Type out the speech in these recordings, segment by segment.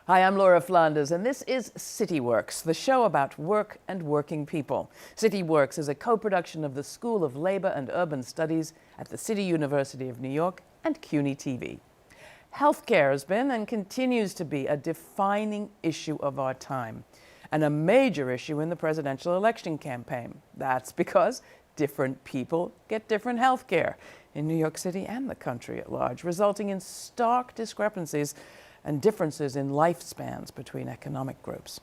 Hi, I'm Laura Flanders, and this is CityWorks, the show about work and working people. CityWorks is a co-production of the School of Labor and Urban Studies at the City University of New York and CUNY TV. Healthcare has been and continues to be a defining issue of our time, and a major issue in the presidential election campaign. That's because different people get different health care in New York City and the country at large, resulting in stark discrepancies and differences in lifespans between economic groups.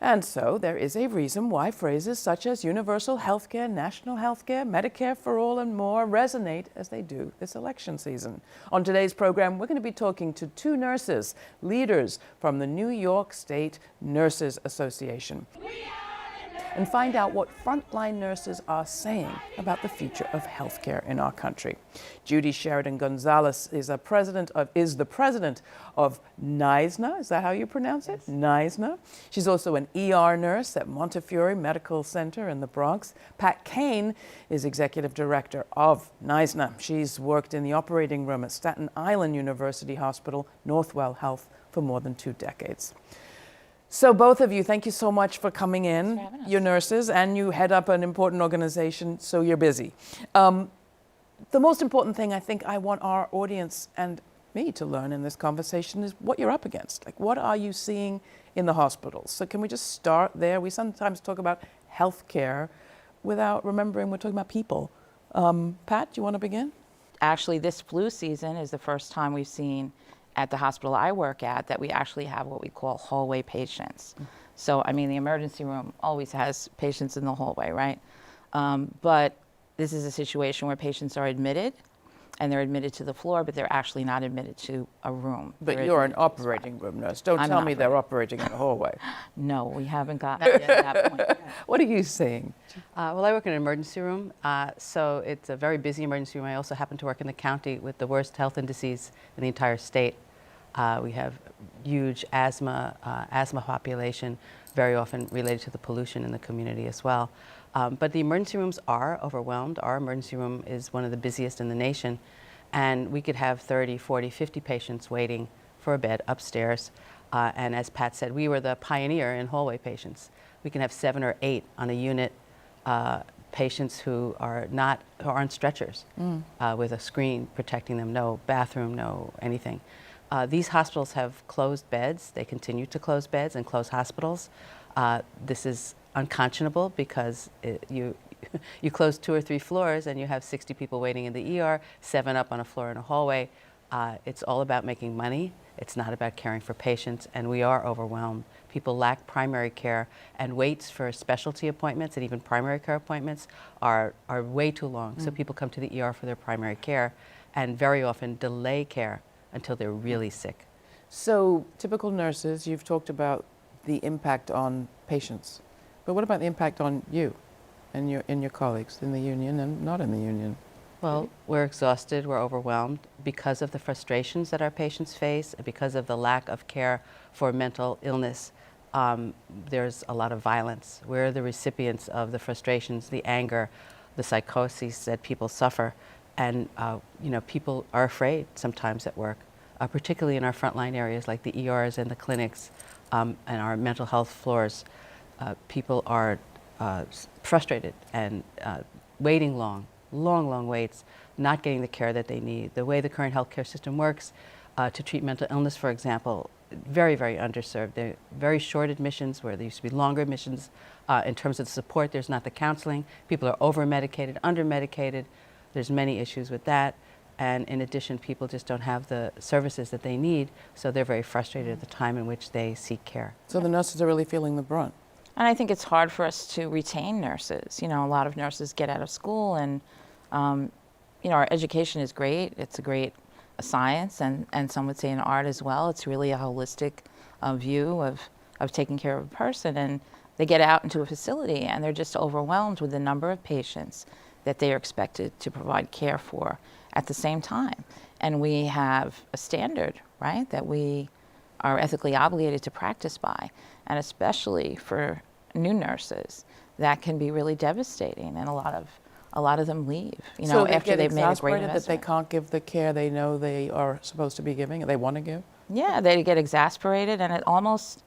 And so there is a reason why phrases such as universal health care, national health care, Medicare for all and more resonate as they do this election season. On today's program, we're going to be talking to two nurses, leaders from the New York State Nurses Association, and find out what frontline nurses are saying about the future of healthcare in our country. Judy Sheridan Gonzalez is the president of NYSNA. Is that how you pronounce it? Yes. NYSNA. She's also an ER nurse at Montefiore Medical Center in the Bronx. Pat Kane is executive director of NYSNA. She's worked in the operating room at Staten Island University Hospital, Northwell Health, for more than 2 decades. So both of you, thank you so much for coming in. You're nurses and you head up an important organization, so you're busy. The most important thing I think I want our audience and me to learn in this conversation is what you're up against. Like, what are you seeing in the hospitals? So can we just start there? We sometimes talk about healthcare without remembering we're talking about people. Pat, do you want to begin? Actually, this flu season is the first time we've seen at the hospital I work at that we actually have what we call hallway patients. So, I mean, the emergency room always has patients in the hallway, right? But this is a situation where patients are admitted, and they're admitted to the floor, but they're actually not admitted to a room. But you're an operating room nurse. Don't tell me they're operating in the hallway. No, we haven't gotten yet to that point. What are you seeing? Well, I work in an emergency room, so it's a very busy emergency room. I also happen to work in the county with the worst health indices in the entire state. We have huge asthma population, very often related to the pollution in the community as well. But the emergency rooms are overwhelmed. Our emergency room is one of the busiest in the nation, and we could have 30, 40, 50 patients waiting for a bed upstairs. And as Pat said, we were the pioneer in hallway patients. We can have 7 or 8 on a unit, patients who are on stretchers with a screen protecting them, no bathroom, no anything. These hospitals have closed beds. They continue to close beds and close hospitals. This is unconscionable because you close 2 or 3 floors and you have 60 people waiting in the ER, 7 up on a floor in a hallway. It's all about making money. It's not about caring for patients, and we are overwhelmed. People lack primary care, and waits for specialty appointments and even primary care appointments are way too long. So people come to the ER for their primary care and very often delay care until they're really sick. So typical nurses, you've talked about the impact on patients, but what about the impact on you and your colleagues in the union and not in the union? Well, we're exhausted, we're overwhelmed because of the frustrations that our patients face, and because of the lack of care for mental illness. There's a lot of violence. We're the recipients of the frustrations, the anger, the psychoses that people suffer. And people are afraid sometimes at work, particularly in our frontline areas like the ERs and the clinics and our mental health floors. People are frustrated and waiting long waits, not getting the care that they need. The way the current healthcare system works to treat mental illness, for example, very, very underserved. There are very short admissions where there used to be longer admissions. In terms of the support, there's not the counseling. People are over-medicated, under-medicated. There's many issues with that, and in addition, people just don't have the services that they need, so they're very frustrated at the time in which they seek care. So the nurses are really feeling the brunt. And I think it's hard for us to retain nurses. You know, a lot of nurses get out of school, and our education is great. It's a great science, and some would say an art as well. It's really a holistic view of taking care of a person, and they get out into a facility and they're just overwhelmed with the number of patients that they are expected to provide care for at the same time. And we have a standard, right, that we are ethically obligated to practice by. And especially for new nurses, that can be really devastating, and a lot of them leave, so after they've made a great investment. That they can't give the care they know they are supposed to be giving, or they want to give? Yeah, they get exasperated, and it almost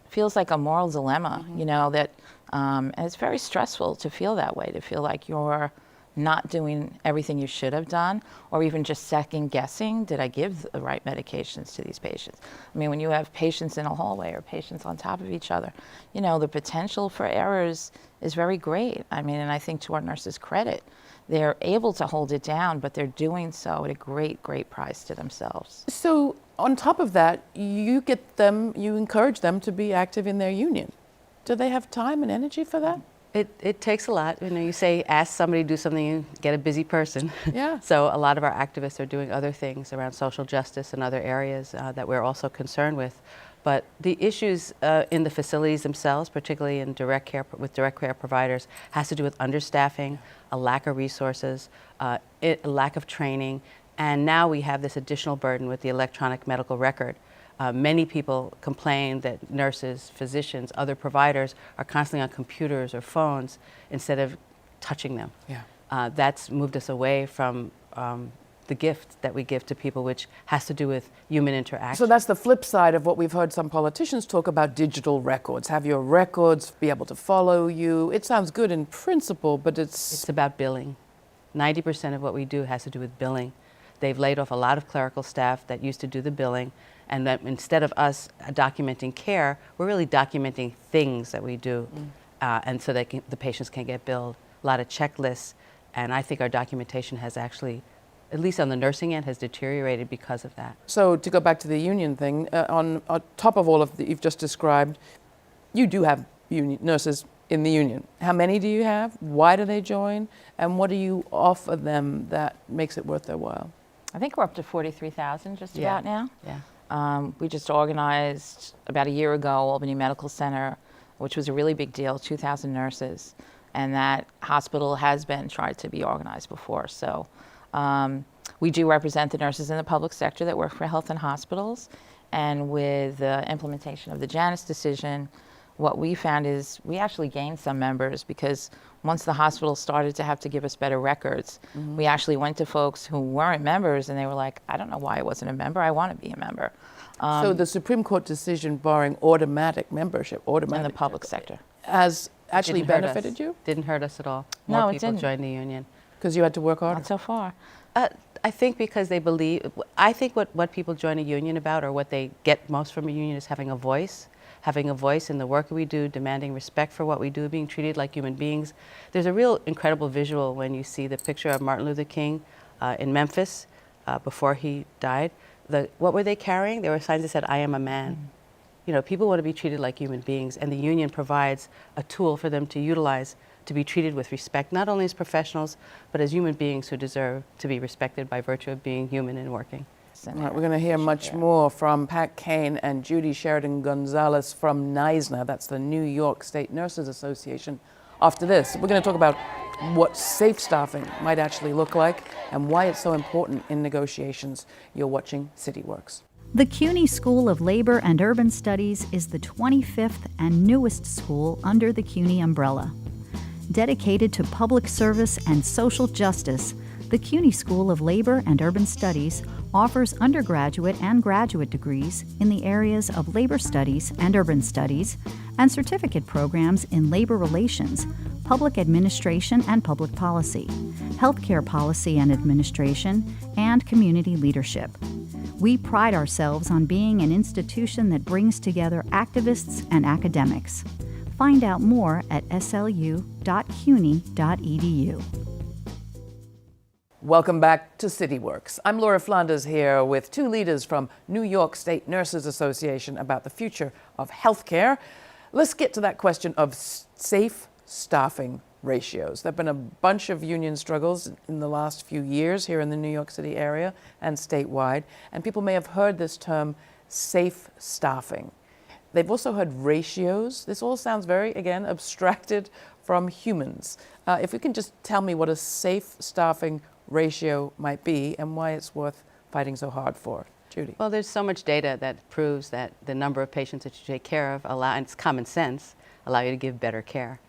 feels like a moral dilemma, you know, that, and it's very stressful to feel that way, to feel like you're not doing everything you should have done, or even just second guessing, did I give the right medications to these patients? I mean, when you have patients in a hallway or patients on top of each other, you know, the potential for errors is very great. I mean, and I think to our nurses' credit, they're able to hold it down, but they're doing so at a great, great price to themselves. So on top of that, you encourage them to be active in their union. Do they have time and energy for that? It takes a lot. You know, you say, ask somebody to do something, you get a busy person. Yeah. So a lot of our activists are doing other things around social justice and other areas that we're also concerned with. But the issues in the facilities themselves, particularly in direct care with direct care providers, has to do with understaffing, a lack of resources, a lack of training, and now we have this additional burden with the electronic medical record. Many people complain that nurses, physicians, other providers are constantly on computers or phones instead of touching them. Yeah. That's moved us away from the gift that we give to people, which has to do with human interaction. So that's the flip side of what we've heard some politicians talk about: digital records. Have your records be able to follow you. It sounds good in principle, but It's about billing. 90% of what we do has to do with billing. They've laid off a lot of clerical staff that used to do the billing, and that instead of us documenting care, we're really documenting things that we do, and so that the patients can get billed. A lot of checklists, and I think our documentation has actually, at least on the nursing end, has deteriorated because of that. So to go back to the union thing, on top of all of that you've just described, you do have nurses in the union. How many do you have? Why do they join? And what do you offer them that makes it worth their while? I think we're up to 43,000 just Yeah. about now. Yeah. We just organized about a year ago Albany Medical Center, which was a really big deal, 2,000 nurses. And that hospital has been tried to be organized before. So we do represent the nurses in the public sector that work for health and hospitals. And with the implementation of the Janus decision, what we found is we actually gained some members, because once the hospital started to have to give us better records, we actually went to folks who weren't members, and they were like, I don't know why I wasn't a member. I want to be a member. So the Supreme Court decision barring automatic membership, In the public sector. has actually Didn't hurt benefited us. you? Didn't hurt us at all. No, More it people didn't. joined the union. Because you had to work harder? Not so far. I think because they believe, I think what people join a union about, or what they get most from a union, is having a voice in the work we do, demanding respect for what we do, being treated like human beings. There's a real incredible visual when you see the picture of Martin Luther King in Memphis before he died. What were they carrying? There were signs that said, I am a man. You know, people want to be treated like human beings, and the union provides a tool for them to utilize to be treated with respect, not only as professionals, but as human beings who deserve to be respected by virtue of being human and working. All right, we're going to hear much more from Pat Kane and Judy Sheridan-Gonzalez from NYSNA, that's the New York State Nurses Association. After this, we're going to talk about what safe staffing might actually look like and why it's so important in negotiations. You're watching CityWorks. The CUNY School of Labor and Urban Studies is the 25th and newest school under the CUNY umbrella. Dedicated to public service and social justice, the CUNY School of Labor and Urban Studies offers undergraduate and graduate degrees in the areas of labor studies and urban studies, and certificate programs in labor relations, public administration and public policy, healthcare policy and administration, and community leadership. We pride ourselves on being an institution that brings together activists and academics. Find out more at slu.cuny.edu. Welcome back to CityWorks. I'm Laura Flanders here with two leaders from New York State Nurses Association about the future of healthcare. Let's get to that question of safe staffing ratios. There have been a bunch of union struggles in the last few years here in the New York City area and statewide, and people may have heard this term, safe staffing. They've also heard ratios. This all sounds very, again, abstracted from humans. If you can just tell me what a safe staffing ratio might be and why it's worth fighting so hard for. Judy. Well, there's so much data that proves that the number of patients that you take care of and it's common sense, allow you to give better care.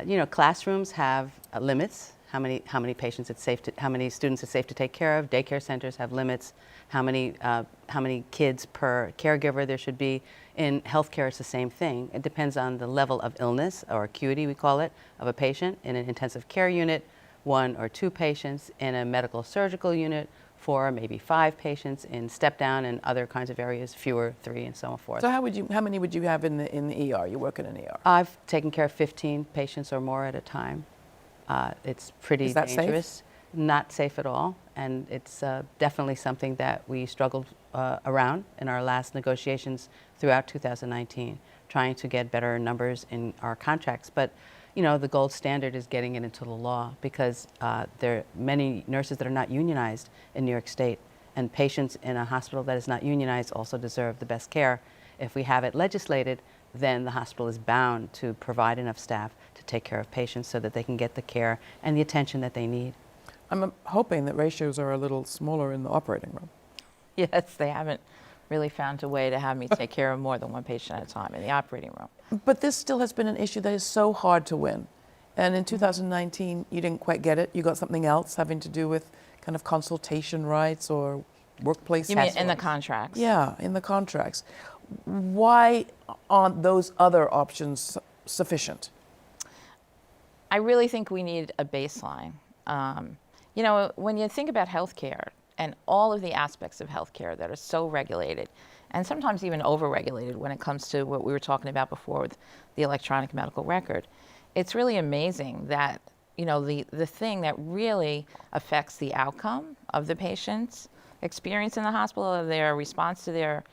You know, classrooms have limits, how many patients it's safe to, how many students it's safe to take care of. Daycare centers have limits. How many kids per caregiver there should be. In healthcare, it's the same thing. It depends on the level of illness, or acuity we call it, of a patient. In an intensive care unit, 1 or 2 patients. In a medical surgical unit, 4, maybe 5 patients. In step down and other kinds of areas, fewer, 3, and so forth. So how many would you have in the ER? You work in an ER. I've taken care of 15 patients or more at a time. It's pretty Is that dangerous. safe? Not safe at all, and it's definitely something that we struggled around in our last negotiations throughout 2019, trying to get better numbers in our contracts. But you know, the gold standard is getting it into the law, because there are many nurses that are not unionized in New York State, and patients in a hospital that is not unionized also deserve the best care. If we have it legislated, then the hospital is bound to provide enough staff to take care of patients so that they can get the care and the attention that they need. I'm hoping that ratios are a little smaller in the operating room. Yes, they haven't really found a way to have me take care of more than 1 patient at a time in the operating room. But this still has been an issue that is so hard to win. And in 2019, you didn't quite get it. You got something else having to do with kind of consultation rights or workplace. You mean in the contracts? Yeah, in the contracts. Why aren't those other options sufficient? I really think we need a baseline. You know, when you think about healthcare and all of the aspects of healthcare that are so regulated, and sometimes even over-regulated when it comes to what we were talking about before with the electronic medical record, it's really amazing that, you know, the thing that really affects the outcome of the patient's experience in the hospital, or their response to their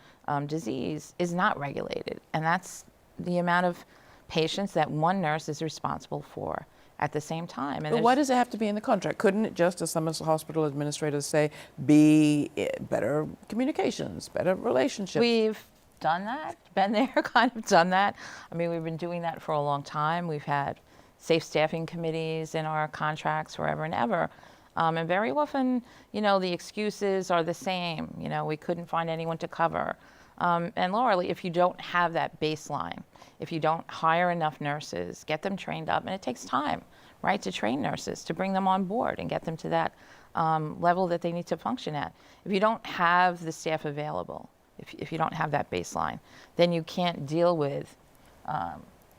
disease, is not regulated. And that's the amount of patients that one nurse is responsible for at the same time. And But why does it have to be in the contract? Couldn't it just, as some hospital administrators say, be better communications, better relationships? We've done that, been there, kind of done that. I mean, we've been doing that for a long time. We've had safe staffing committees in our contracts forever and ever. And very often, you know, the excuses are the same. You know, we couldn't find anyone to cover. And Laura, if you don't have that baseline, if you don't hire enough nurses, get them trained up, and it takes time, right, to train nurses, to bring them on board and get them to that level that they need to function at. If you don't have the staff available, if you don't have that baseline, then you can't deal with,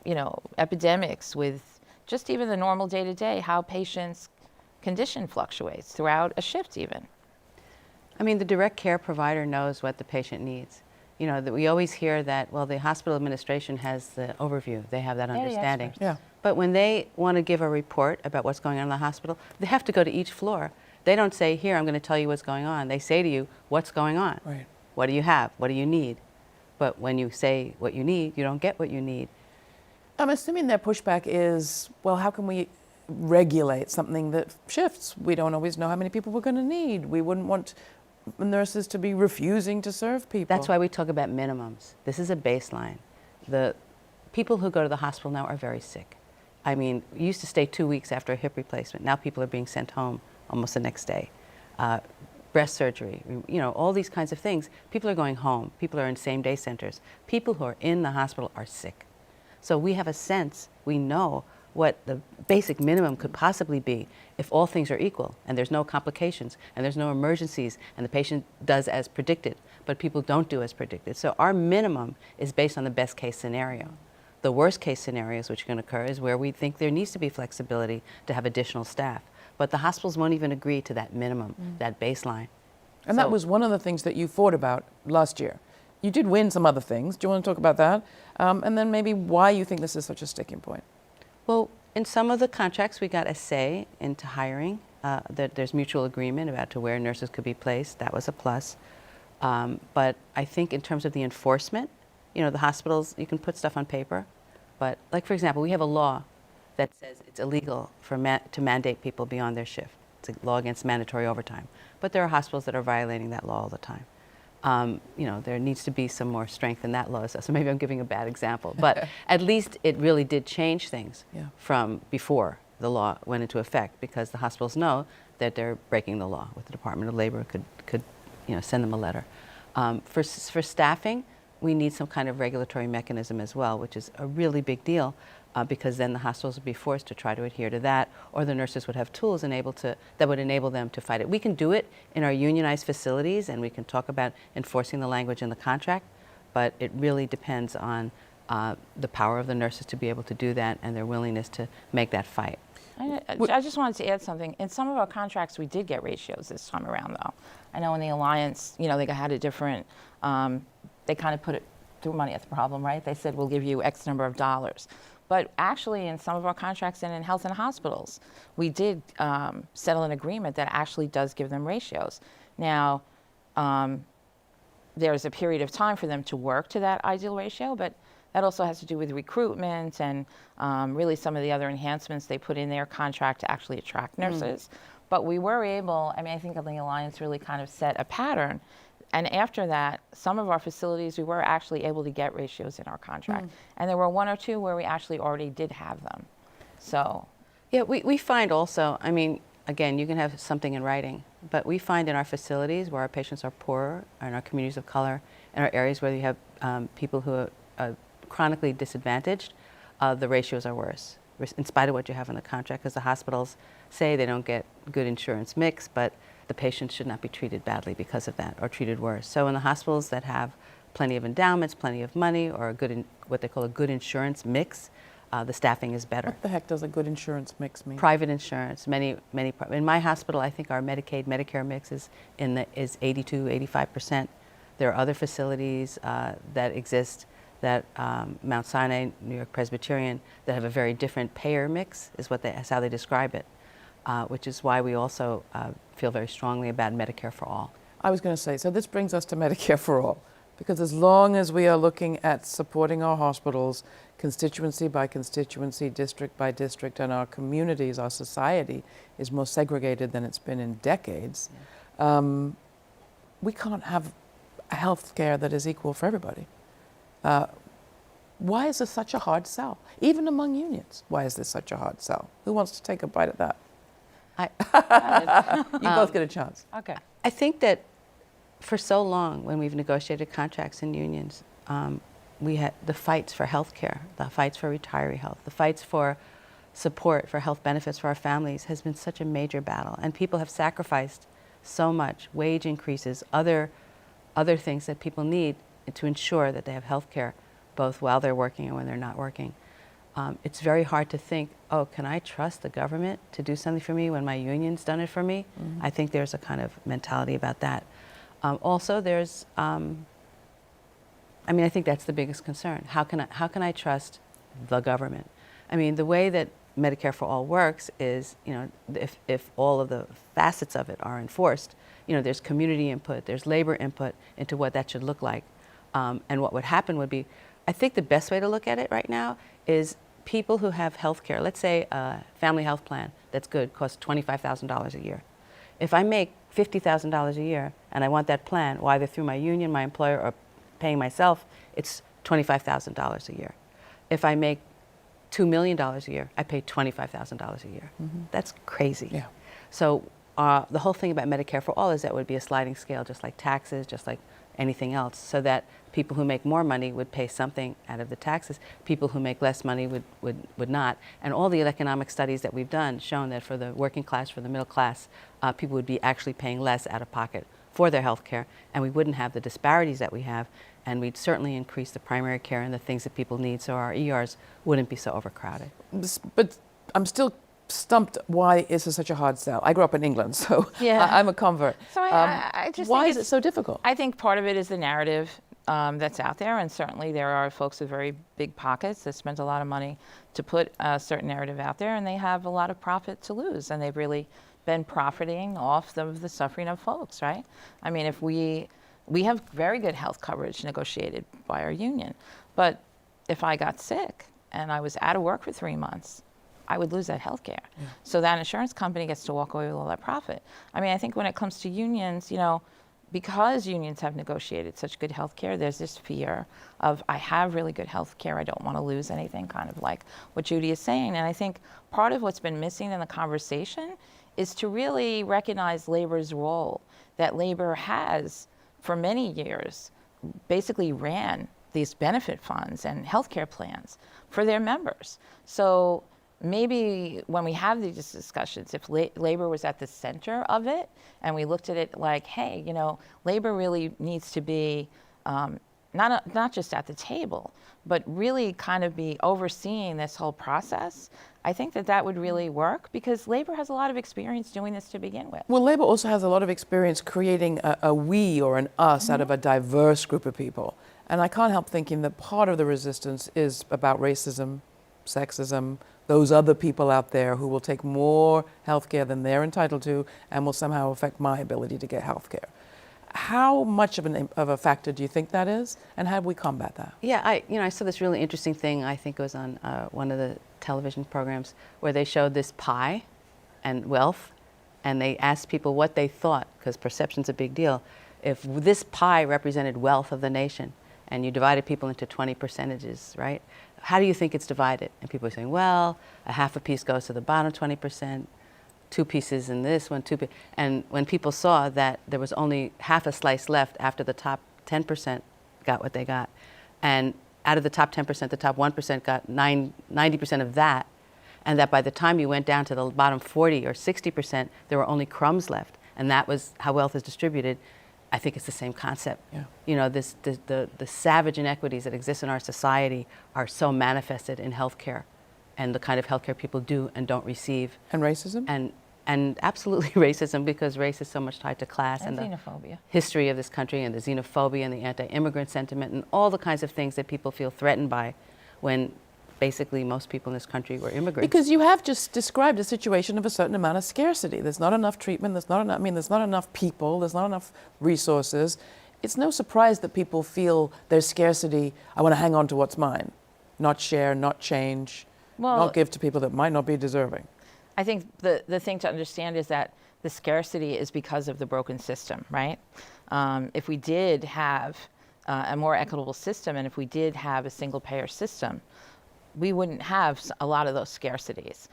you know, epidemics, with just even the normal day-to-day, how patients' condition fluctuates throughout a shift even. I mean, the direct care provider knows what the patient needs. You know, that we always hear that, well, the hospital administration has the overview. They have that understanding. Yeah. But when they want to give a report about what's going on in the hospital, they have to go to each floor. They don't say, here, I'm going to tell you what's going on. They say to you, what's going on? Right. What do you have? What do you need? But when you say what you need, you don't get what you need. I'm assuming their pushback is, well, how can we regulate something that shifts? We don't always know how many people we're going to need. We wouldn't want nurses to be refusing to serve people. That's why we talk about minimums. This is a baseline. The people who go to the hospital now are very sick. I mean, we used to stay 2 weeks after a hip replacement. Now people are being sent home almost the next day. Breast surgery, you know, all these kinds of things. People are going home. People are in same-day centers. People who are in the hospital are sick. So we have a sense, we know what the basic minimum could possibly be if all things are equal and there's no complications and there's no emergencies and the patient does as predicted, but people don't do as predicted. So our minimum is based on the best case scenario. The worst case scenarios which can occur is where we think there needs to be flexibility to have additional staff. But the hospitals won't even agree to that minimum, that baseline. And that was one of the things that you fought about last year. You did win some other things. Do you want to talk about that? And then maybe why you think this is such a sticking point? Well, in some of the contracts, we got a say into hiring. There's mutual agreement about to where nurses could be placed. That was a plus. But I think in terms of the enforcement, you know, the hospitals, you can put stuff on paper. But like, for example, we have a law that says it's illegal to mandate people beyond their shift. It's a law against mandatory overtime. But there are hospitals that are violating that law all the time. You know, there needs to be some more strength in that law. So maybe I'm giving a bad example. But at least it really did change things from before the law went into effect, because the hospitals know that they're breaking the law. With the Department of Labor could you know, send them a letter. For staffing, we need some kind of regulatory mechanism as well, which is a really big deal. because then the hospitals would be forced to try to adhere to that, or the nurses would have tools that would enable them to fight it. We can do it in our unionized facilities, and we can talk about enforcing the language in the contract, but it really depends on the power of the nurses to be able to do that and their willingness to make that fight. I just wanted to add something. In some of our contracts, we did get ratios this time around, though. I know in the Alliance, they had a different, they kind of put it through money as the problem, right? They said, we'll give you X number of dollars. But actually, in some of our contracts and in health and hospitals, we did settle an agreement that actually does give them ratios. Now, there's a period of time for them to work to that ideal ratio, but that also has to do with recruitment and really some of the other enhancements they put in their contract to actually attract nurses. But we were able, I think the Alliance really kind of set a pattern. And after that, some of our facilities, we were actually able to get ratios in our contract. And there were one or two where we actually already did have them. So. Yeah, we find also, again, you can have something in writing, but we find in our facilities where our patients are poorer, in our communities of color, in our areas where you have people who are chronically disadvantaged, the ratios are worse, in spite of what you have in the contract, because the hospitals say they don't get good insurance mix, but the patients should not be treated badly because of that, or treated worse. So in the hospitals that have plenty of endowments, plenty of money, or what they call a good insurance mix, the staffing is better. What the heck does a good insurance mix mean? Private insurance. In my hospital, I think our Medicaid, Medicare mix is 82, 85%. There are other facilities that exist that Mount Sinai, New York Presbyterian, that have a very different payer mix, is how they describe it, which is why we also feel very strongly about Medicare for all. I was going to say, so this brings us to Medicare for all, because as long as we are looking at supporting our hospitals, constituency by constituency, district by district, and our communities, our society is more segregated than it's been in decades, we can't have a health care that is equal for everybody. Why is this such a hard sell? Even among unions, why is this such a hard sell? Who wants to take a bite at that? You both get a chance. Okay. I think that for so long, when we've negotiated contracts in unions, we had the fights for health care, the fights for retiree health, the fights for support for health benefits for our families has been such a major battle. And people have sacrificed so much, wage increases, other things that people need to ensure that they have health care, both while they're working and when they're not working. It's very hard to think, oh, can I trust the government to do something for me when my union's done it for me? I think there's a kind of mentality about that. Also, there's, I think that's the biggest concern. How can I trust the government? The way that Medicare for All works is, if all of the facets of it are enforced, there's community input, there's labor input into what that should look like. And what would happen would be, I think the best way to look at it right now is people who have health care, let's say a family health plan that's good, costs $25,000 a year. If I make $50,000 a year and I want that plan, well, either through my union, my employer, or paying myself, it's $25,000 a year. If I make $2 million a year, I pay $25,000 a year. That's crazy. Yeah. So the whole thing about Medicare for All is that it would be a sliding scale, just like taxes, just like anything else, so that people who make more money would pay something out of the taxes. People who make less money would not. And all the economic studies that we've done shown that for the working class, for the middle class, people would be actually paying less out of pocket for their health care, and we wouldn't have the disparities that we have, and we'd certainly increase the primary care and the things that people need, so our ERs wouldn't be so overcrowded. But I'm still stumped why is this such a hard sell. I grew up in England, so Yeah. I'm a convert. So I just why think is it so difficult? I think part of it is the narrative that's out there, and certainly there are folks with very big pockets that spent a lot of money to put a certain narrative out there, and they have a lot of profit to lose, and they've really been profiting off the suffering of folks, right? If we have very good health coverage negotiated by our union, but if I got sick and I was out of work for 3 months, I would lose that health care. Yeah. So that insurance company gets to walk away with all that profit. I think when it comes to unions, because unions have negotiated such good health care, there's this fear of, I have really good health care, I don't want to lose anything, kind of like what Judy is saying. And I think part of what's been missing in the conversation is to really recognize labor's role, that labor has, for many years, basically ran these benefit funds and healthcare plans for their members. So maybe when we have these discussions, if labor was at the center of it and we looked at it like, hey, you know, labor really needs to be not just at the table, but really kind of be overseeing this whole process, I think that would really work, because labor has a lot of experience doing this to begin with. Well, Labor also has a lot of experience creating a we or an us out of a diverse group of people. And I can't help thinking that part of the resistance is about racism, sexism, those other people out there who will take more health care than they're entitled to and will somehow affect my ability to get health care. How much of a factor do you think that is, and how do we combat that? Yeah, I saw this really interesting thing, I think it was on one of the television programs, where they showed this pie and wealth, and they asked people what they thought, because perception's a big deal, if this pie represented wealth of the nation, and you divided people into 20 percentages, right? How do you think it's divided? And people are saying, well, a half a piece goes to the bottom 20%, 2 pieces in this one, and when people saw that there was only half a slice left after the top 10% got what they got, and out of the top 10%, the top 1% got 90% of that, and that by the time you went down to the bottom 40 or 60%, there were only crumbs left, and that was how wealth is distributed. I think it's the same concept. Yeah. You know, the savage inequities that exist in our society are so manifested in healthcare, and the kind of healthcare people do and don't receive. And racism? And absolutely racism, because race is so much tied to class And the xenophobia. history of this country, and the xenophobia and the anti-immigrant sentiment and all the kinds of things that people feel threatened by when basically most people in this country were immigrants. Because you have just described a situation of a certain amount of scarcity. There's not enough treatment, there's not enough people, there's not enough resources. It's no surprise that people feel there's scarcity. I want to hang on to what's mine, not share, not change, not give to people that might not be deserving. I think the thing to understand is that the scarcity is because of the broken system, right? If we did have a more equitable system, and if we did have a single payer system, we wouldn't have a lot of those scarcities,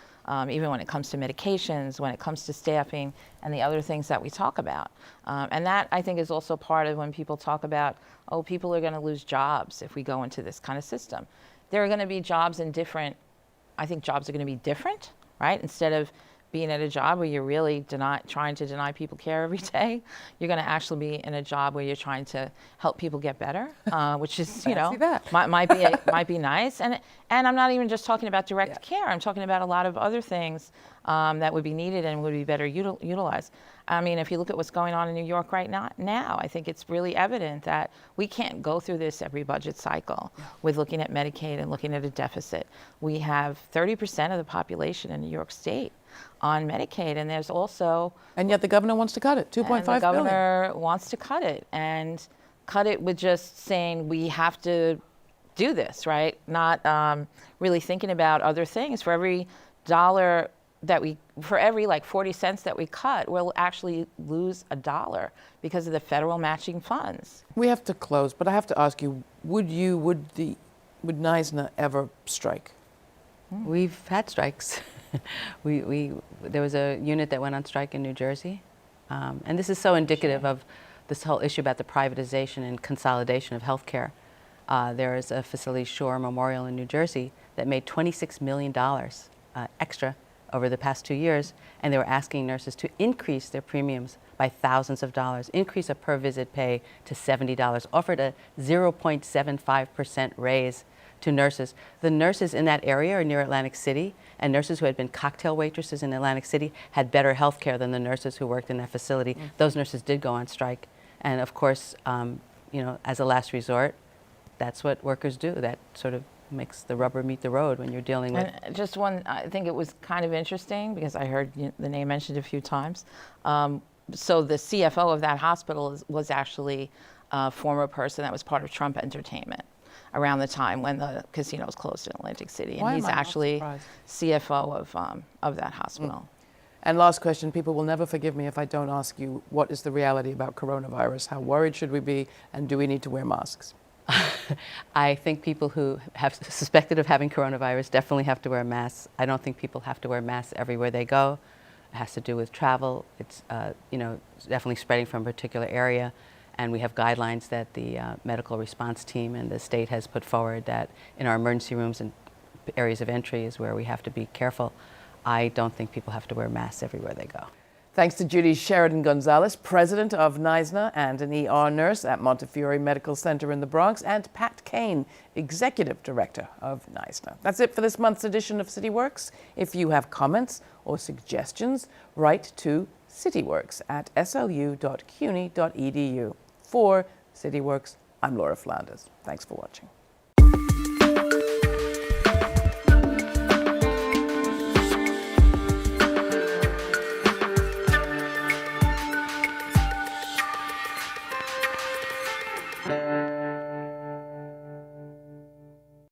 even when it comes to medications, when it comes to staffing, and the other things that we talk about. And that, I think, is also part of when people talk about, oh, people are going to lose jobs if we go into this kind of system. There are going to be jobs in different, I think jobs are going to be different, right? Instead of being at a job where you're really trying to deny people care every day, you're going to actually be in a job where you're trying to help people get better, which is, you know, might be nice. And I'm not even just talking about direct care. I'm talking about a lot of other things that would be needed and would be better utilized. I mean, if you look at what's going on in New York right now, I think it's really evident that we can't go through this every budget cycle with looking at Medicaid and looking at a deficit. We have 30% of the population in New York State on Medicaid, and there's also... And yet the governor wants to cut it, $2.5 billion. The governor wants to cut it, and cut it with just saying we have to do this, right? Not really thinking about other things. For every dollar for every like 40 cents that we cut, we'll actually lose $1 because of the federal matching funds. We have to close, but I have to ask you, would NISNA ever strike? We've had strikes. There was a unit that went on strike in New Jersey. And this is so indicative of this whole issue about the privatization and consolidation of healthcare. There is a facility, Shore Memorial in New Jersey, that made $26 million extra over the past 2 years, and they were asking nurses to increase their premiums by thousands of dollars, increase a per visit pay to $70, offered a 0.75% raise to nurses. The nurses in that area are near Atlantic City, and nurses who had been cocktail waitresses in Atlantic City had better health care than the nurses who worked in that facility. Those nurses did go on strike. And of course, you know, as a last resort, that's what workers do. That sort of makes the rubber meet the road when you're dealing with. And just one, I think it was kind of interesting because I heard the name mentioned a few times. So the CFO of that hospital was actually a former person that was part of Trump Entertainment around the time when the casinos closed in Atlantic City. And he's actually CFO of that hospital. And last question, people will never forgive me if I don't ask you, what is the reality about coronavirus? How worried should we be, and do we need to wear masks? I think people who have suspected of having coronavirus definitely have to wear masks. I don't think people have to wear masks everywhere they go. It has to do with travel. It's you know, definitely spreading from a particular area. And we have guidelines that the medical response team and the state has put forward that in our emergency rooms and areas of entry is where we have to be careful. I don't think people have to wear masks everywhere they go. Thanks to Judy Sheridan-Gonzalez, president of NISNA and an ER nurse at Montefiore Medical Center in the Bronx, and Pat Kane, executive director of NISNA. That's it for this month's edition of CityWorks. If you have comments or suggestions, write to cityworks@slu.cuny.edu. For CityWorks, I'm Laura Flanders. Thanks for watching.